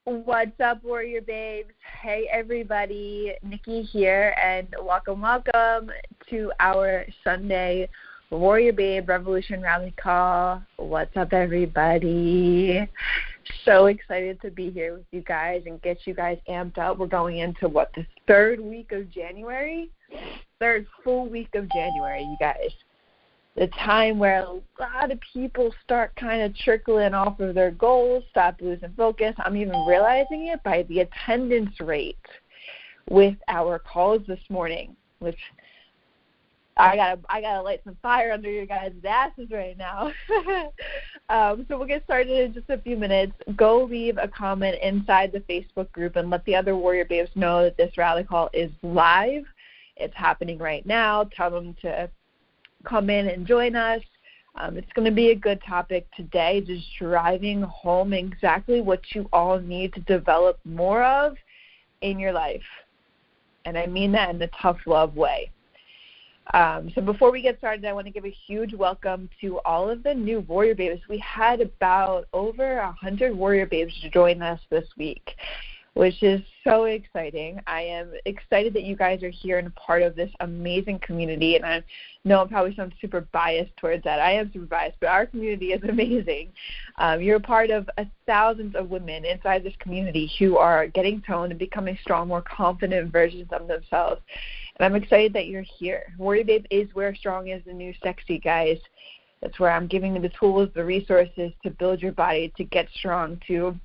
What's up, Warrior Babes? Hey, everybody. Nikki here, and welcome to our Sunday Warrior Babe Revolution Rally Call. What's up, everybody? So excited to be here with you guys and get you guys amped up. We're going into, the third full week of January, you guys. The time where a lot of people start kind of trickling off of their goals, stop losing focus. I'm even realizing it by the attendance rate with our calls this morning, which I gotta light some fire under your guys' asses right now. So we'll get started in just a few minutes. Go leave a comment inside the Facebook group and let the other Warrior Babes know that this rally call is live. It's happening right now. Tell them to come in and join us. It's going to be a good topic today, just driving home exactly what you all need to develop more of in your life. And I mean that in a tough love way. So before we get started, I want to give a huge welcome to all of the new Warrior Babes. We had about over 100 Warrior Babes join us this week, which is so exciting. I am excited that you guys are here and a part of this amazing community, and I know I probably sound super biased towards that. I am super biased, but our community is amazing. You're a part of thousands of women inside this community who are getting toned and becoming strong, more confident versions of themselves, and I'm excited that you're here. Warrior Babe is where strong is the new sexy, guys. That's where I'm giving you the tools, the resources to build your body, to get strong, to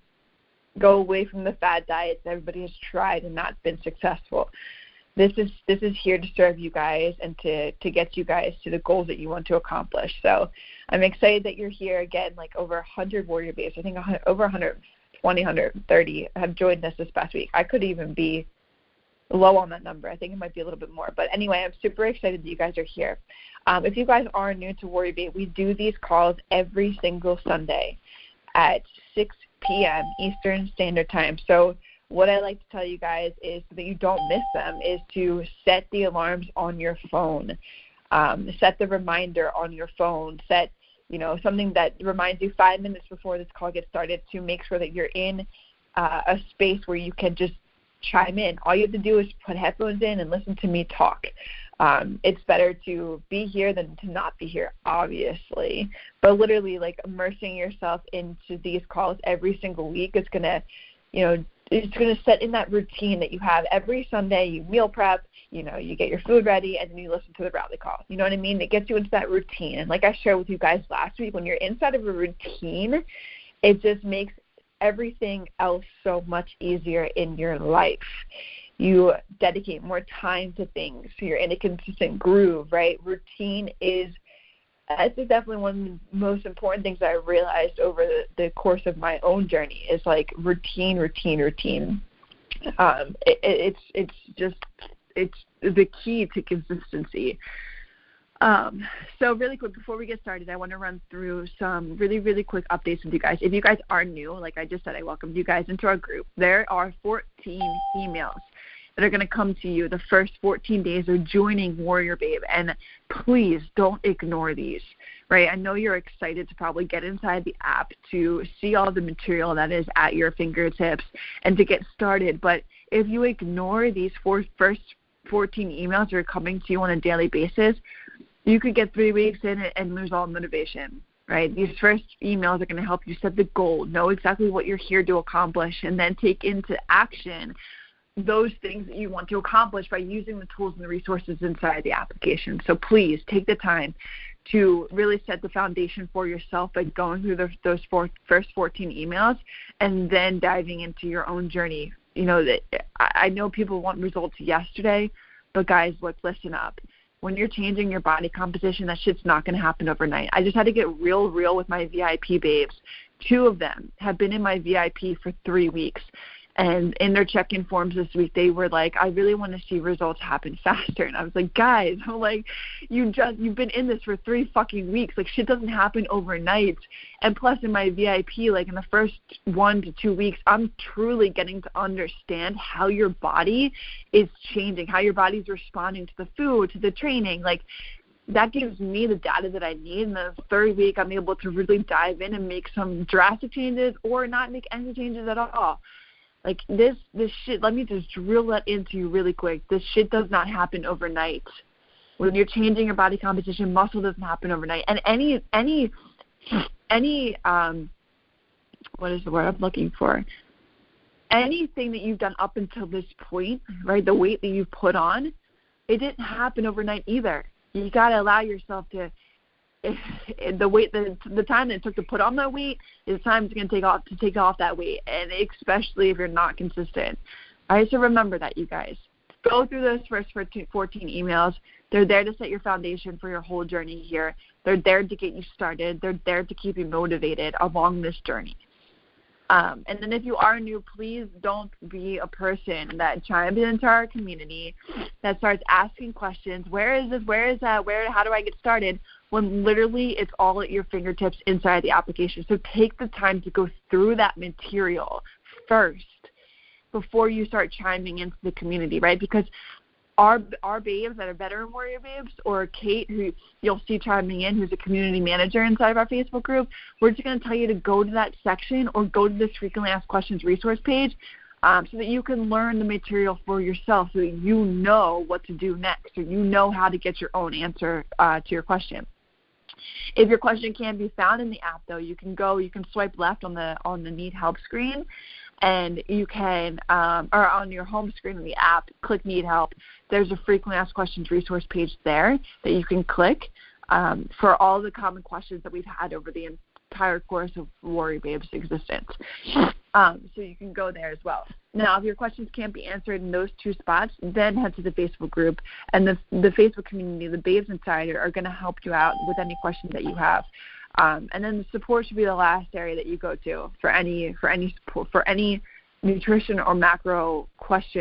go away from the fad diets everybody has tried and not been successful. This is here to serve you guys and to get you guys to the goals that you want to accomplish. So I'm excited that you're here. Again, like over 100 Warrior Babes. I think over 120, 130 have joined us this past week. I could even be low on that number. I think it might be a little bit more. But anyway, I'm super excited that you guys are here. If you guys are new to Warrior Babe, we do these calls every single Sunday at 6 p.m. Eastern Standard Time. So what I like to tell you guys is, so that you don't miss them, is to set the alarms on your phone. Set the reminder on your phone. Set, something that reminds you 5 minutes before this call gets started to make sure that you're in a space where you can just chime in. All you have to do is put headphones in and listen to me talk. It's better to be here than to not be here, obviously. But literally, like, immersing yourself into these calls every single week is going to, it's going to set in that routine that you have every Sunday. You meal prep, you get your food ready, and then you listen to the rally call. You know what I mean? It gets you into that routine. And like I shared with you guys last week, when you're inside of a routine, it just makes everything else so much easier in your life. You dedicate more time to things, so you're in a consistent groove, right? Routine is definitely one of the most important things that I realized over the course of my own journey is like routine. It's the key to consistency. So really quick, before we get started, I want to run through some really, really quick updates with you guys. If you guys are new, like I just said, I welcomed you guys into our group. There are 14 emails that are going to come to you the first 14 days of joining Warrior Babe. And please don't ignore these, right? I know you're excited to probably get inside the app to see all the material that is at your fingertips and to get started. But if you ignore these first 14 emails that are coming to you on a daily basis, you could get 3 weeks in and lose all motivation, right? These first emails are going to help you set the goal, know exactly what you're here to accomplish, and then take into action those things that you want to accomplish by using the tools and the resources inside the application. So please take the time to really set the foundation for yourself by going through those first 14 emails and then diving into your own journey. That I know people want results yesterday, but guys, listen up. When you're changing your body composition, that shit's not going to happen overnight. I just had to get real with my VIP babes. 2 of them have been in my VIP for 3 weeks. And in their check-in forms this week, they were like, I really want to see results happen faster. And I was like, guys, you've been in this for 3 fucking weeks. Like, shit doesn't happen overnight. And plus, in my VIP, like in the first 1 to 2 weeks, I'm truly getting to understand how your body is changing, how your body's responding to the food, to the training. Like, that gives me the data that I need. In the 3rd week, I'm able to really dive in and make some drastic changes or not make any changes at all. Like this shit, let me just drill that into you really quick. This shit does not happen overnight. When you're changing your body composition, muscle doesn't happen overnight. And any what is the word I'm looking for? Anything that you've done up until this point, right, the weight that you've put on, it didn't happen overnight either. You got to allow yourself to, the time that it took to put on that weight is the time it's going to take off that weight, and especially if you're not consistent. All right, so remember that, you guys. Go through those first 14 emails. They're there to set your foundation for your whole journey here. They're there to get you started. They're there to keep you motivated along this journey. And then if you are new, please don't be a person that chimes into our community, that starts asking questions. Where is this? Where is that? How do I get started? When literally it's all at your fingertips inside the application. So take the time to go through that material first before you start chiming into the community, right? Because our babes that are veteran warrior babes, or Kate, who you'll see chiming in, who's a community manager inside of our Facebook group, we're just going to tell you to go to that section or go to this frequently asked questions resource page so that you can learn the material for yourself, so that you know what to do next, or you know how to get your own answer to your question. If your question can't be found in the app, though, you can swipe left on the Need Help screen, and you can, or on your home screen in the app, click Need Help. There's a frequently asked questions resource page there that you can click for all the common questions that we've had over the entire course of WarriorBabe's existence. So you can go there as well. Now, if your questions can't be answered in those two spots, then head to the Facebook group, and the Facebook community, the Babes Insider, are going to help you out with any questions that you have. And then the support should be the last area that you go to for any support, for any nutrition or macro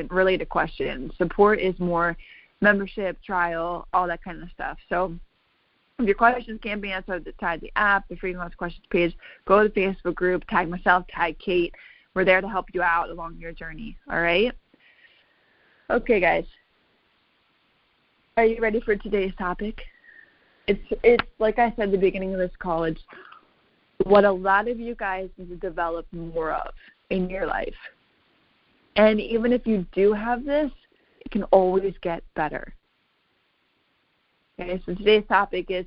related questions. Support is more membership, trial, all that kind of stuff. So if your questions can't be answered inside the app, the frequently asked questions page, go to the Facebook group, tag myself, tag Kate. We're there to help you out along your journey. All right? Okay, guys. Are you ready for today's topic? It's like I said at the beginning of this call, it's what a lot of you guys need to develop more of in your life. And even if you do have this, it can always get better. Okay, so today's topic is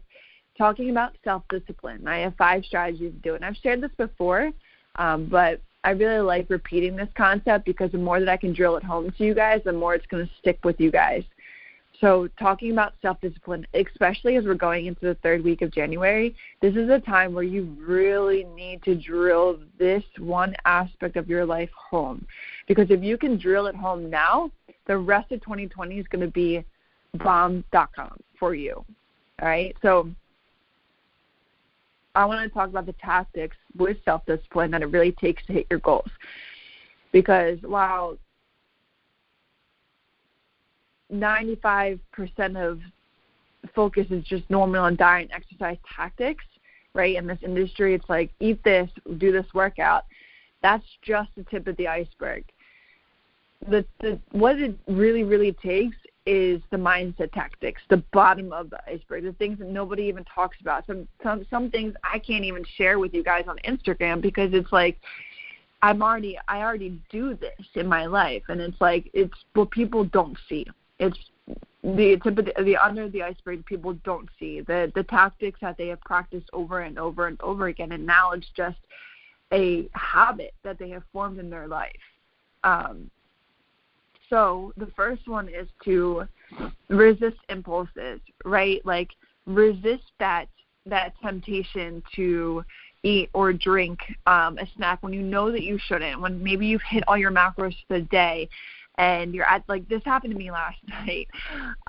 talking about self-discipline. I have 5 strategies to do it. And I've shared this before, but I really like repeating this concept because the more that I can drill it home to you guys, the more it's going to stick with you guys. So talking about self-discipline, especially as we're going into the 3rd week of January, this is a time where you really need to drill this one aspect of your life home. Because if you can drill it home now, the rest of 2020 is going to be bomb.com for you. All right? So I want to talk about the tactics with self-discipline that it really takes to hit your goals. Because while 95% of focus is just normal on diet and exercise tactics, right? In this industry, it's like, eat this, do this workout. That's just the tip of the iceberg. What it really, really takes is the mindset tactics, the bottom of the iceberg, the things that nobody even talks about. Some things I can't even share with you guys on Instagram because it's like, I already do this in my life, and it's like, it's what people don't see. It's the tip of the under the iceberg people don't see, the tactics that they have practiced over and over and over again, and now it's just a habit that they have formed in their life. So the first one is to resist impulses, right? Like resist that temptation to eat or drink a snack when you know that you shouldn't, when maybe you've hit all your macros for the day and you're at, like, this happened to me last night.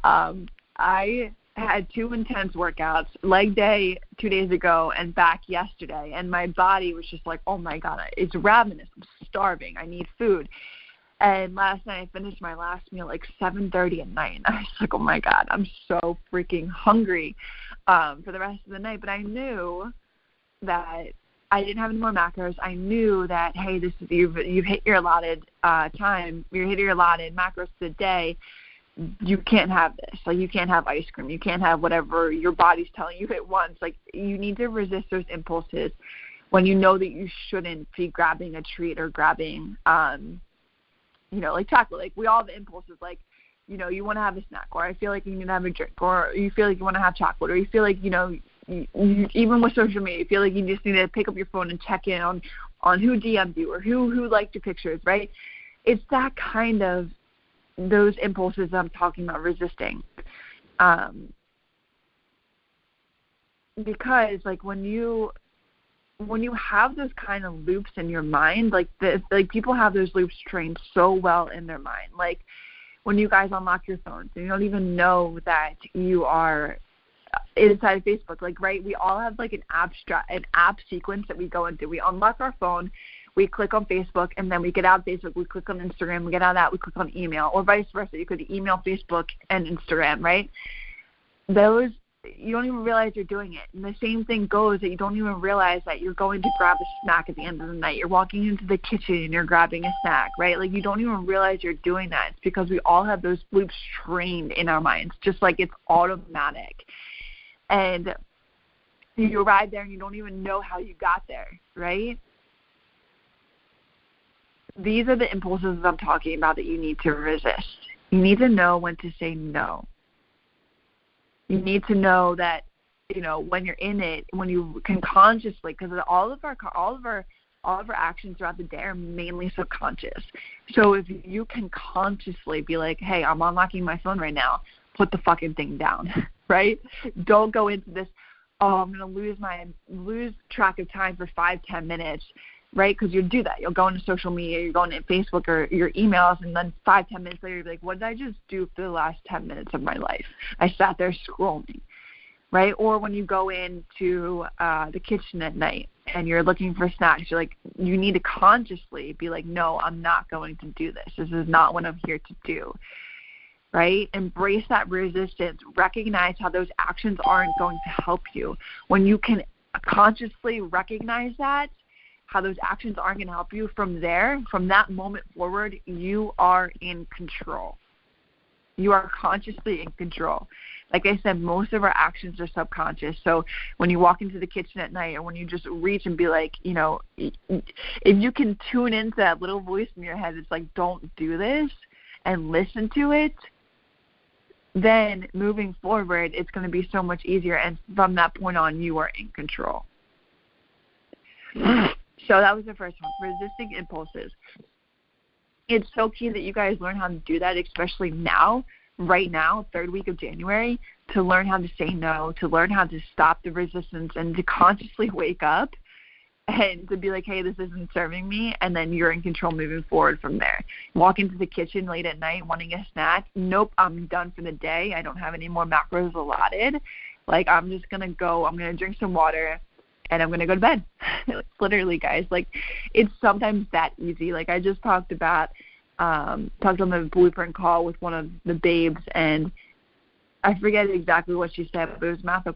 I had 2 intense workouts, leg day 2 days ago and back yesterday, and my body was just like, oh my God, it's ravenous, I'm starving, I need food. And last night I finished my last meal like 7:30 at night, and I was like, oh my God, I'm so freaking hungry for the rest of the night. But I knew that I didn't have any more macros. I knew that, hey, this is you've hit your allotted time. You're hitting your allotted macros for the day. You can't have this. Like, you can't have ice cream. You can't have whatever your body's telling you at once. Like, you need to resist those impulses when you know that you shouldn't be grabbing a treat or grabbing like chocolate. Like, we all have impulses, like, you want to have a snack, or I feel like you need to have a drink, or you feel like you want to have chocolate, or you feel like, you, even with social media, you feel like you just need to pick up your phone and check in on who DM'd you or who liked your pictures, right? It's that kind of, those impulses I'm talking about resisting. Because, like, when you have those kind of loops in your mind, like people have those loops trained so well in their mind. Like, when you guys unlock your phones and you don't even know that you are inside of Facebook, like, right? We all have like an app sequence that we go into. We unlock our phone, we click on Facebook, and then we get out of Facebook, we click on Instagram, we get out of that, we click on email, or vice versa. You could email Facebook and Instagram, right? Those, you don't even realize you're doing it. And the same thing goes that you don't even realize that you're going to grab a snack at the end of the night. You're walking into the kitchen and you're grabbing a snack, right? Like, you don't even realize you're doing that. It's because we all have those loops trained in our minds, just like it's automatic. And you arrive there and you don't even know how you got there, right? These are the impulses I'm talking about that you need to resist. You need to know when to say no. You need to know that, when you're in it, when you can consciously, because all of our actions throughout the day are mainly subconscious. So if you can consciously be like, hey, I'm unlocking my phone right now, put the fucking thing down, right? Don't go into this, I'm going to lose track of time for 5-10 minutes, right? Because you'll do that. You'll go into social media, you're going to Facebook or your emails, and then 5-10 minutes later, you'll be like, what did I just do for the last 10 minutes of my life? I sat there scrolling, right? Or when you go into the kitchen at night and you're looking for snacks, you're like, you need to consciously be like, no, I'm not going to do this. This is not what I'm here to do, right? Embrace that resistance. Recognize how those actions aren't going to help you. When you can consciously recognize that, how those actions aren't going to help you, from that moment forward, you are in control. You are consciously in control. Like I said, most of our actions are subconscious. So when you walk into the kitchen at night, or when you just reach and be like, if you can tune into that little voice in your head, it's like, don't do this, and listen to it, then moving forward, it's going to be so much easier. And from that point on, you are in control. So that was the first one, resisting impulses. It's so key that you guys learn how to do that, especially now, right now, third week of January, to learn how to say no, to learn how to stop the resistance, and to consciously wake up and to be like, hey, this isn't serving me, and then you're in control moving forward from there. Walk into the kitchen late at night wanting a snack. Nope, I'm done for the day. I don't have any more macros allotted. Like, I'm just going to go, I'm going to drink some water, and I'm going to go to bed. Literally, guys. Like, it's sometimes that easy. Like, I just talked on the blueprint call with one of the babes, and I forget exactly what she said, but it was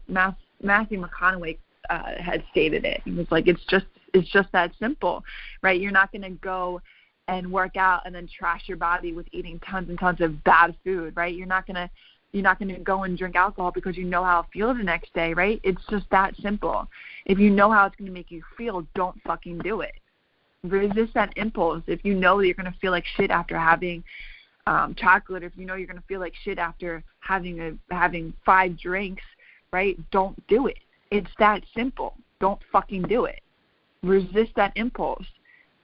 Matthew McConaughey had stated it. He was like, it's just that simple, right? You're not going to go and work out and then trash your body with eating tons and tons of bad food, right? You're not going to go and drink alcohol because you know how it'll feel the next day, right? It's just that simple. If you know how it's going to make you feel, don't fucking do it. Resist that impulse. If you know that you're going to feel like shit after having chocolate, if you know you're going to feel like shit after having 5 drinks, right? Don't do it. It's that simple. Don't fucking do it. Resist that impulse.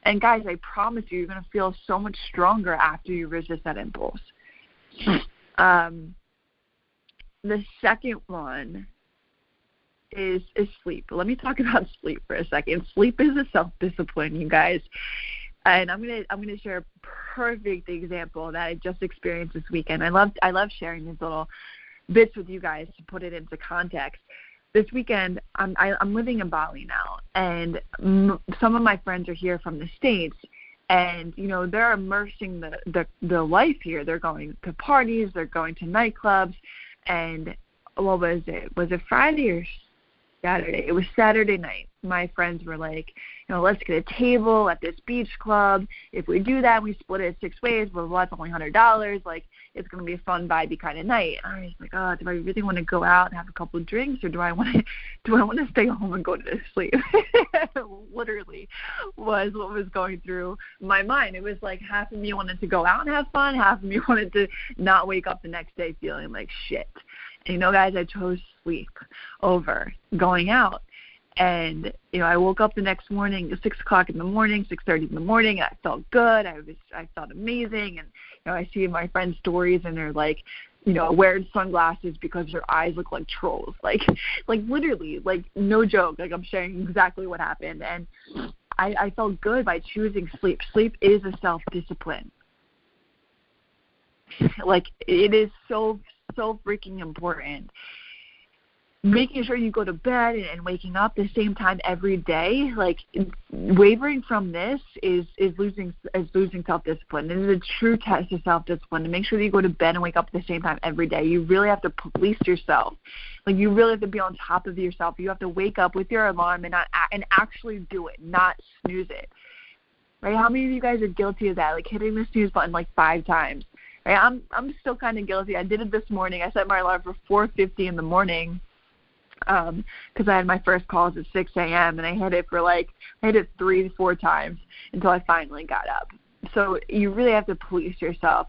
And guys, I promise you're going to feel so much stronger after you resist that impulse. The second one is sleep. Let me talk about sleep for a second. Sleep is a self-discipline, you guys. And I'm gonna share a perfect example that I just experienced this weekend. I love sharing these little bits with you guys to put it into context. This weekend, I'm living in Bali now, and some of my friends are here from the States, and they're immersing the life here. They're going to parties, they're going to nightclubs, and what was it? Was it Friday or Saturday? It was Saturday night. My friends were like, let's get a table at this beach club. If we do that, we split it 6 ways, blah, blah, blah, it's only $100. Like, it's going to be a fun, vibey kind of night. And I was like, oh, do I really want to go out and have a couple of drinks, or do I want to stay home and go to sleep? Literally was what was going through my mind. It was like half of me wanted to go out and have fun, half of me wanted to not wake up the next day feeling like shit. And, guys, I chose sleep over going out. And, I woke up the next morning at 6 o'clock in the morning, 6:30 in the morning, and I felt good. I felt amazing. And, I see my friends' stories, and they're like, wearing sunglasses because their eyes look like trolls. Like literally, like, no joke. Like, I'm sharing exactly what happened. And I felt good by choosing sleep. Sleep is a self-discipline. Like, it is so freaking important. Making sure you go to bed and waking up the same time every day, like, wavering from this is losing self-discipline. It is a true test of self-discipline to make sure that you go to bed and wake up at the same time every day. You really have to police yourself. Like, you really have to be on top of yourself. You have to wake up with your alarm and actually do it, not snooze it. Right? How many of you guys are guilty of that? Like, hitting the snooze button like 5 times. Right? I'm still kind of guilty. I did it this morning. I set my alarm for 4:50 in the morning. Because I had my first calls at 6 a.m. and I hit it 3 to 4 times until I finally got up. So you really have to police yourself.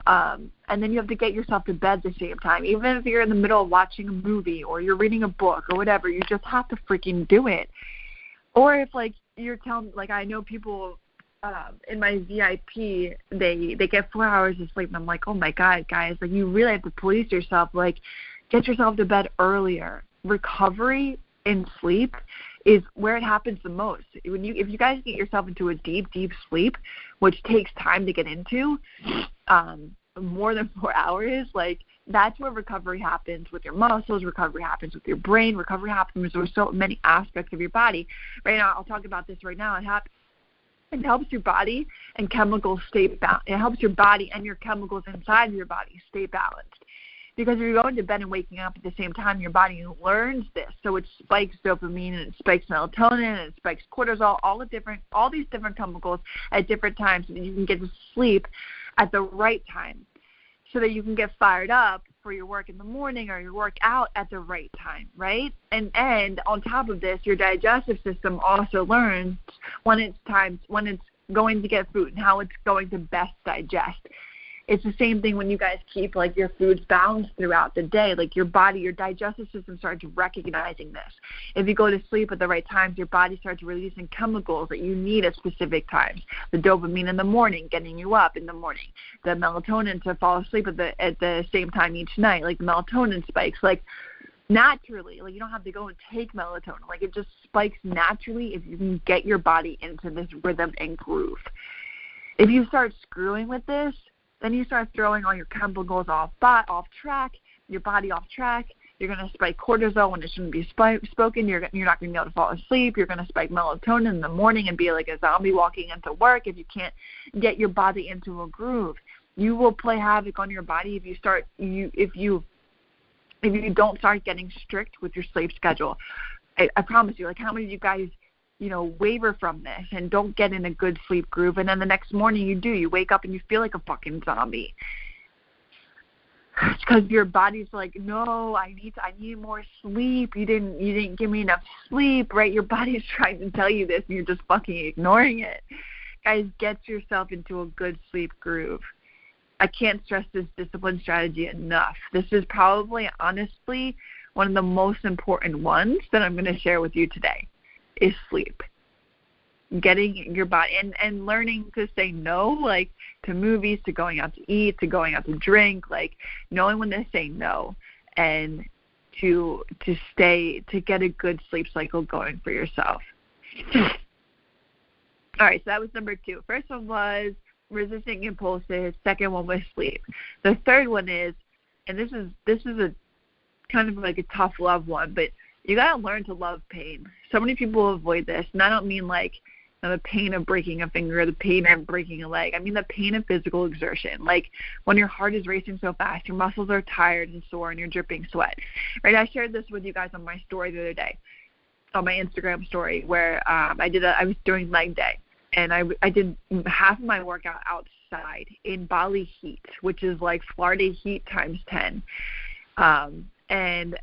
And then you have to get yourself to bed at the same time. Even if you're in the middle of watching a movie or you're reading a book or whatever, you just have to freaking do it. Or if, like, you're telling, like, I know people in my VIP, they get 4 hours of sleep, and I'm like, oh my God, guys, like, you really have to police yourself. Like, get yourself to bed earlier. Recovery in sleep is where it happens the most. If you guys get yourself into a deep sleep, which takes time to get into, more than 4 hours, like, that's where recovery happens with your muscles, recovery happens with your brain, recovery happens with so many aspects of your body. Right now, I'll talk about this right now. It helps your body and chemicals stay balanced. It helps your body and your chemicals inside of your body stay balanced. Because if you're going to bed and waking up at the same time, your body learns this. So it spikes dopamine, and it spikes melatonin, and it spikes cortisol, all these different chemicals at different times, so that you can get to sleep at the right time, so that you can get fired up for your work in the morning or your workout at the right time, right? And on top of this, your digestive system also learns when it's going to get food and how it's going to best digest. It's the same thing when you guys keep, like, your foods balanced throughout the day. Like, your body, your digestive system starts recognizing this. If you go to sleep at the right times, your body starts releasing chemicals that you need at specific times. The dopamine in the morning, getting you up in the morning. The melatonin to fall asleep at the same time each night. Like, the melatonin spikes. Like, naturally. Like, you don't have to go and take melatonin. Like, it just spikes naturally if you can get your body into this rhythm and groove. If you start screwing with this, then you start throwing all your chemicals off track, your body off track. You're going to spike cortisol when it shouldn't be spoken. You're not going to be able to fall asleep. You're going to spike melatonin in the morning and be like a zombie walking into work if you can't get your body into a groove. You will play havoc on your body if you don't start getting strict with your sleep schedule. I promise you. Like, how many of you guys waver from this and don't get in a good sleep groove, and then the next morning you wake up and you feel like a fucking zombie. It's because your body's like, no, I need more sleep. You didn't give me enough sleep, right? Your body's trying to tell you this, and you're just fucking ignoring it. Guys, get yourself into a good sleep groove. I can't stress this discipline strategy enough. This is probably, honestly, one of the most important ones that I'm going to share with you today. Is sleep. Getting your body and learning to say no, like, to movies, to going out to eat, to going out to drink, like, knowing when to say no, and to get a good sleep cycle going for yourself. All right, so that was number 2. First one was resisting impulses. Second one was sleep. The third one is, and this is a kind of like a tough love one, but you got to learn to love pain. So many people avoid this, and I don't mean like the pain of breaking a finger or the pain of breaking a leg. I mean the pain of physical exertion, like when your heart is racing so fast, your muscles are tired and sore, and you're dripping sweat. Right? I shared this with you guys on my story the other day, on my Instagram story, where I was doing leg day, and I did half of my workout outside in Bali heat, which is like Florida heat times 10. And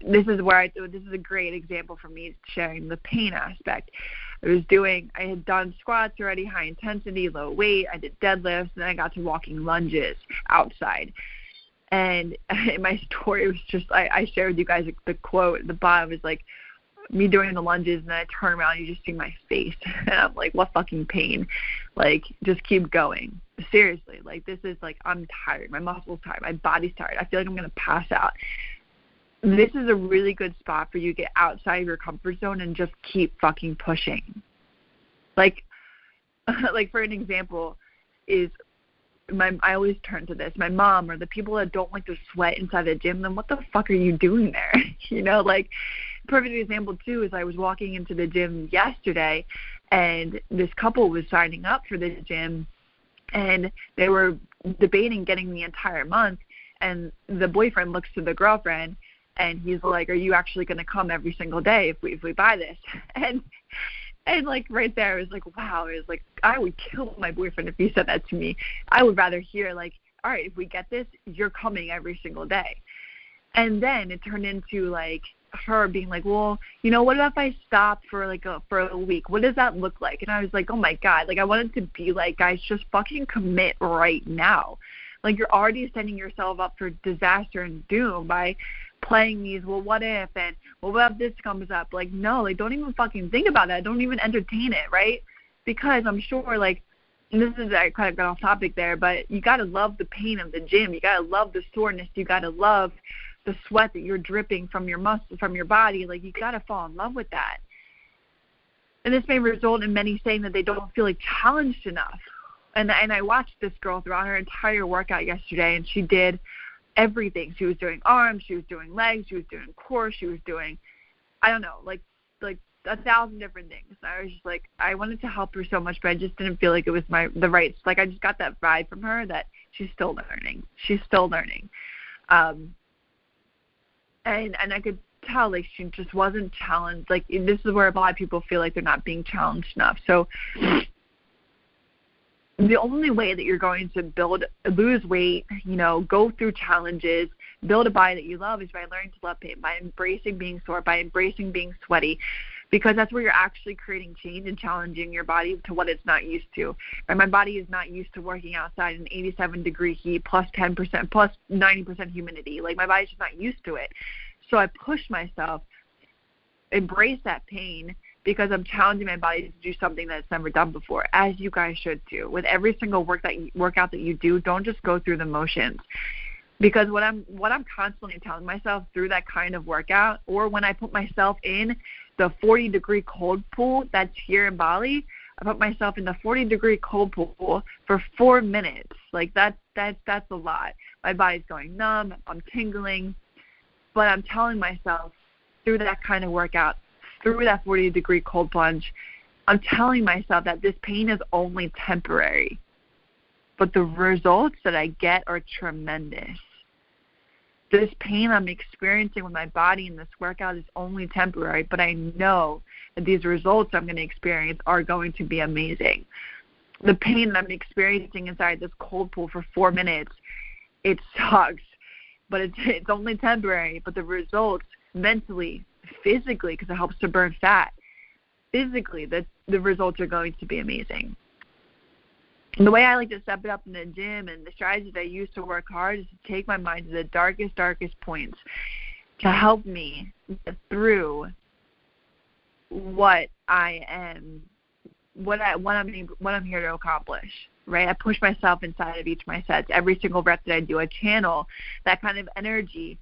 this is a great example for me sharing the pain aspect. I had done squats already, high intensity, low weight. I did deadlifts, and then I got to walking lunges outside. And my story was just, I shared with you guys the quote at the bottom is like, me doing the lunges, and then I turn around and you just see my face. And I'm like, what fucking pain? Like, just keep going. Seriously, like, this is like, I'm tired. My muscles tired. My body's tired. I feel like I'm going to pass out. This is a really good spot for you to get outside of your comfort zone and just keep fucking pushing. Like for an example is, I always turn to this. My mom or the people that don't like to sweat inside the gym, then what the fuck are you doing there? You know, like, perfect example too is I was walking into the gym yesterday, and this couple was signing up for the gym, and they were debating getting the entire month, and the boyfriend looks to the girlfriend, and he's like, are you actually going to come every single day if we buy this? And like right there, it was like, wow, it was like, I would kill my boyfriend if he said that to me. I would rather hear like, all right, if we get this, you're coming every single day. And then it turned into like her being like, well, you know, what if I stop for a week? What does that look like? And I was like, oh my God, like I wanted to be like, guys, just fucking commit right now. Like, you're already setting yourself up for disaster and doom by playing these, well, what if, and well, what if this comes up? Like, no, like, don't even fucking think about that. Don't even entertain it, right? Because I'm sure, like, and this is, I kind of got off topic there, but you got to love the pain of the gym. You got to love the soreness. You got to love the sweat that you're dripping from your muscle, from your body. Like, you got to fall in love with that. And this may result in many saying that they don't feel like challenged enough. And I watched this girl throughout her entire workout yesterday, and she did everything. She was doing arms, she was doing legs, she was doing core, she was doing, I don't know, like 1,000 different things. And I was just like, I wanted to help her so much, but I just didn't feel like it was the right, like, I just got that vibe from her that she's still learning. She's still learning. And I could tell, like, she just wasn't challenged. Like, this is where a lot of people feel like they're not being challenged enough. So the only way that you're going to lose weight, you know, go through challenges, build a body that you love is by learning to love pain, by embracing being sore, by embracing being sweaty, because that's where you're actually creating change and challenging your body to what it's not used to. Right? My body is not used to working outside in 87-degree heat, plus 10%, plus 90% humidity. Like, my body's just not used to it. So I push myself, embrace that pain, because I'm challenging my body to do something that it's never done before, as you guys should do. With every single workout that you do, don't just go through the motions. Because what I'm constantly telling myself through that kind of workout, or when I put myself in the 40-degree cold pool that's here in Bali, I put myself in the 40-degree cold pool for 4 minutes. Like, that's a lot. My body's going numb, I'm tingling, but I'm telling myself through that kind of workout, through that 40-degree cold plunge, I'm telling myself that this pain is only temporary, but the results that I get are tremendous. This pain I'm experiencing with my body in this workout is only temporary, but I know that these results I'm going to experience are going to be amazing. The pain that I'm experiencing inside this cold pool for 4 minutes, it sucks, but it's only temporary, but the results mentally, physically, because it helps to burn fat, physically, the results are going to be amazing. And the way I like to step it up in the gym and the strategies I use to work hard is to take my mind to the darkest points to help me get through what I'm here to accomplish. Right? I push myself inside of each of my sets. Every single rep that I do, I channel that kind of energy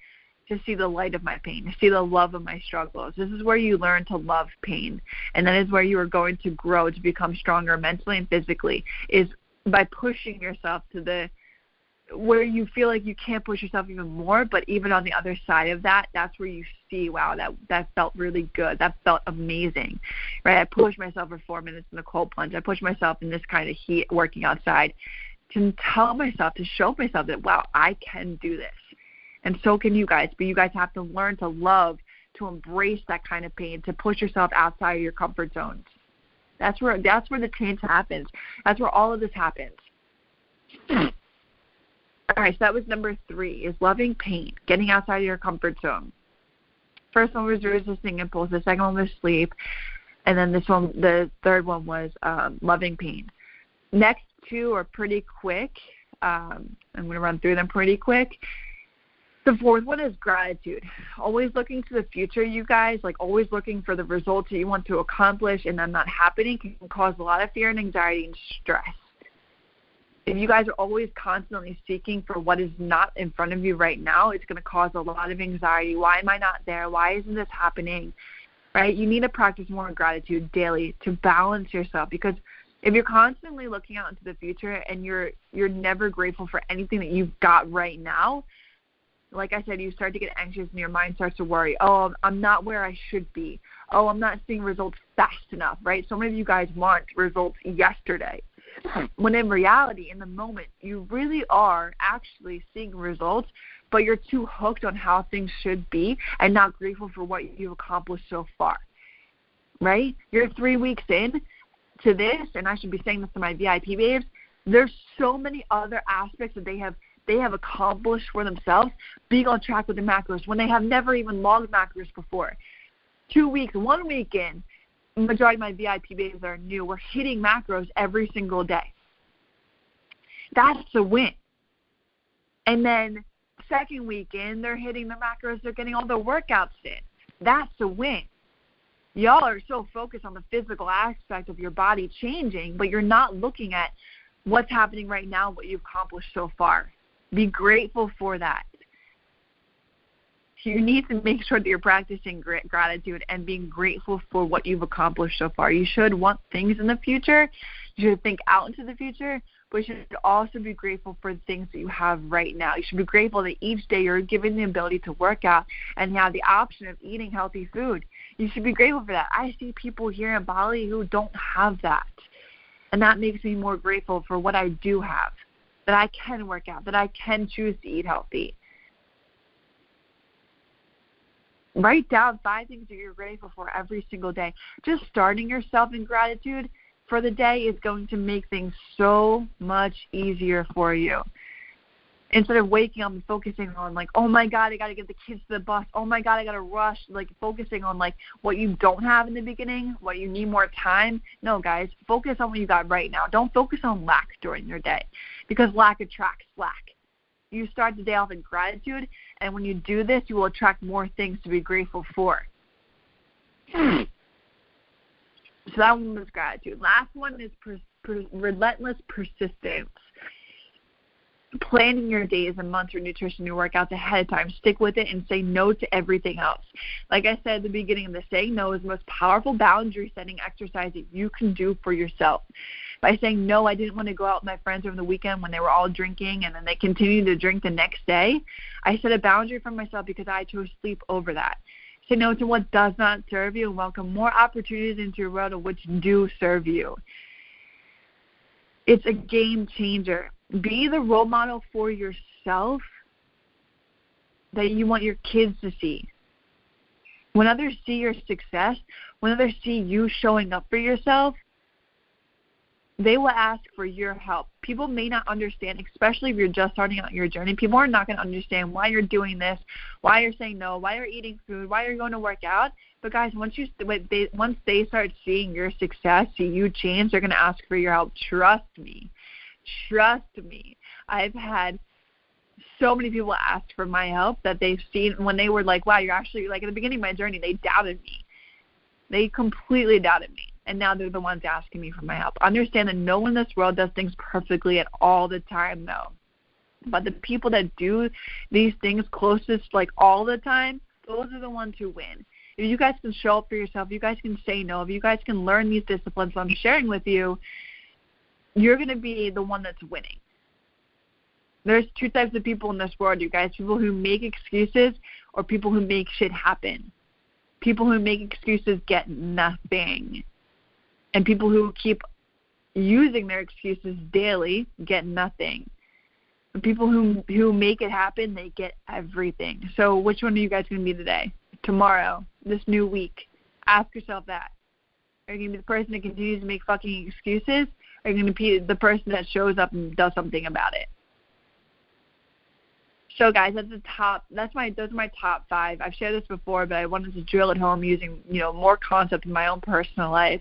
to see the light of my pain, to see the love of my struggles. This is where you learn to love pain, and that is where you are going to grow to become stronger mentally and physically, is by pushing yourself to where you feel like you can't push yourself even more, but even on the other side of that, that's where you see, wow, that felt really good. That felt amazing, right? I pushed myself for 4 minutes in the cold plunge. I pushed myself in this kind of heat working outside to tell myself, to show myself that, wow, I can do this. And so can you guys, but you guys have to learn to love, to embrace that kind of pain, to push yourself outside of your comfort zones. That's where the change happens. That's where all of this happens. All right, so that was number 3, is loving pain, getting outside of your comfort zone. First one was resisting impulse. The second one was sleep. And then the third one was loving pain. Next 2 are pretty quick. I'm going to run through them pretty quick. The fourth one is gratitude. Always looking to the future, you guys, like always looking for the results that you want to accomplish and them not happening can cause a lot of fear and anxiety and stress. If you guys are always constantly seeking for what is not in front of you right now, it's going to cause a lot of anxiety. Why am I not there? Why isn't this happening? Right? You need to practice more gratitude daily to balance yourself, because if you're constantly looking out into the future and you're never grateful for anything that you've got right now, like I said, you start to get anxious and your mind starts to worry. Oh, I'm not where I should be. Oh, I'm not seeing results fast enough, right? So many of you guys want results yesterday. When in reality, in the moment, you really are actually seeing results, but you're too hooked on how things should be and not grateful for what you've accomplished so far, right? You're 3 weeks in to this, and I should be saying this to my VIP babes, there's so many other aspects that they have accomplished for themselves, being on track with the macros when they have never even logged macros before. 2 weeks, 1 week in, the majority of my VIP babes are new. We're hitting macros every single day. That's a win. And then second week in, they're hitting the macros. They're getting all their workouts in. That's a win. Y'all are so focused on the physical aspect of your body changing, but you're not looking at what's happening right now, what you've accomplished so far. Be grateful for that. You need to make sure that you're practicing gratitude and being grateful for what you've accomplished so far. You should want things in the future. You should think out into the future, but you should also be grateful for the things that you have right now. You should be grateful that each day you're given the ability to work out and have the option of eating healthy food. You should be grateful for that. I see people here in Bali who don't have that, and that makes me more grateful for what I do have, that I can work out, that I can choose to eat healthy. Write down 5 things that you're grateful for every single day. Just starting yourself in gratitude for the day is going to make things so much easier for you. Instead of waking up and focusing on like, oh my God, I got to get the kids to the bus. Oh my God, I got to rush. Like focusing on like what you don't have in the beginning, what you need more time. No, guys, focus on what you got right now. Don't focus on lack during your day, because lack attracts slack. You start the day off in gratitude, and when you do this, you will attract more things to be grateful for. So that one was gratitude. Last one is relentless persistence. Planning your days and months for nutrition, your workouts ahead of time. Stick with it and say no to everything else. Like I said at the beginning of this, saying no is the most powerful boundary-setting exercise that you can do for yourself. By saying, no, I didn't want to go out with my friends over the weekend when they were all drinking and then they continued to drink the next day, I set a boundary for myself because I chose sleep over that. Say no to what does not serve you and welcome more opportunities into your world of which do serve you. It's a game changer. Be the role model for yourself that you want your kids to see. When others see your success, when others see you showing up for yourself, they will ask for your help. People may not understand, especially if you're just starting out your journey. People are not going to understand why you're doing this, why you're saying no, why you're eating food, why you're going to work out. But guys, once they start seeing your success, see you change, they're going to ask for your help. Trust me. Trust me. I've had so many people ask for my help that they've seen when they were like, wow, you're actually, like at the beginning of my journey, they doubted me. They completely doubted me. And now they're the ones asking me for my help. Understand that no one in this world does things perfectly at all the time, though. But the people that do these things closest, like all the time, those are the ones who win. If you guys can show up for yourself, if you guys can say no, if you guys can learn these disciplines I'm sharing with you, you're going to be the one that's winning. There's 2 types of people in this world, you guys. People who make excuses or people who make shit happen. People who make excuses get nothing. And people who keep using their excuses daily get nothing. The people who make it happen, they get everything. So which one are you guys going to be today, tomorrow, this new week? Ask yourself that. Are you going to be the person that continues to make fucking excuses? Or are are you going to be the person that shows up and does something about it? So, guys, those are my top 5. I've shared this before, but I wanted to drill it home using, more concepts in my own personal life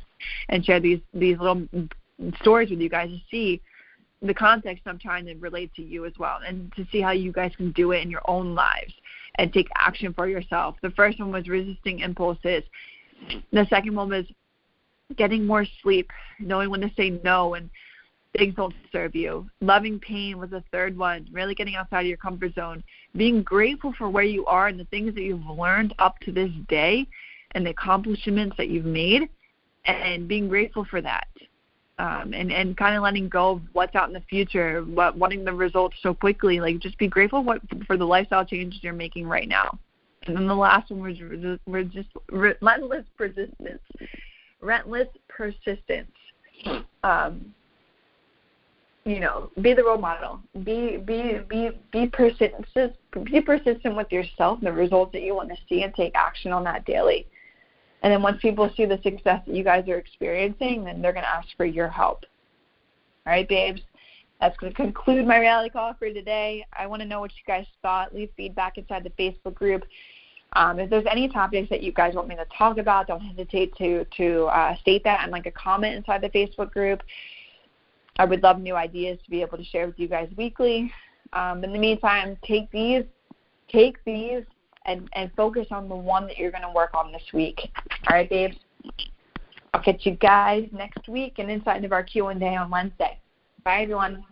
and share these little stories with you guys to see the context I'm trying to relate to you as well, and to see how you guys can do it in your own lives and take action for yourself. The first one was resisting impulses. The second one was getting more sleep, knowing when to say no and things don't serve you. Loving pain was the third one, really getting outside of your comfort zone. Being grateful for where you are and the things that you've learned up to this day and the accomplishments that you've made, and being grateful for that. And kind of letting go of what's out in the future, wanting the results so quickly. Like, just be grateful for the lifestyle changes you're making right now. And then the last one was relentless persistence. Relentless persistence. Be the role model. Be persistent. Be persistent with yourself and the results that you want to see, and take action on that daily. And then once people see the success that you guys are experiencing, then they're going to ask for your help. All right, babes? That's going to conclude my reality call for today. I want to know what you guys thought. Leave feedback inside the Facebook group. If there's any topics that you guys want me to talk about, don't hesitate to state that and a comment inside the Facebook group. I would love new ideas to be able to share with you guys weekly. In the meantime, take these and focus on the one that you're going to work on this week. All right, babes? I'll catch you guys next week and inside of our Q&A on Wednesday. Bye, everyone.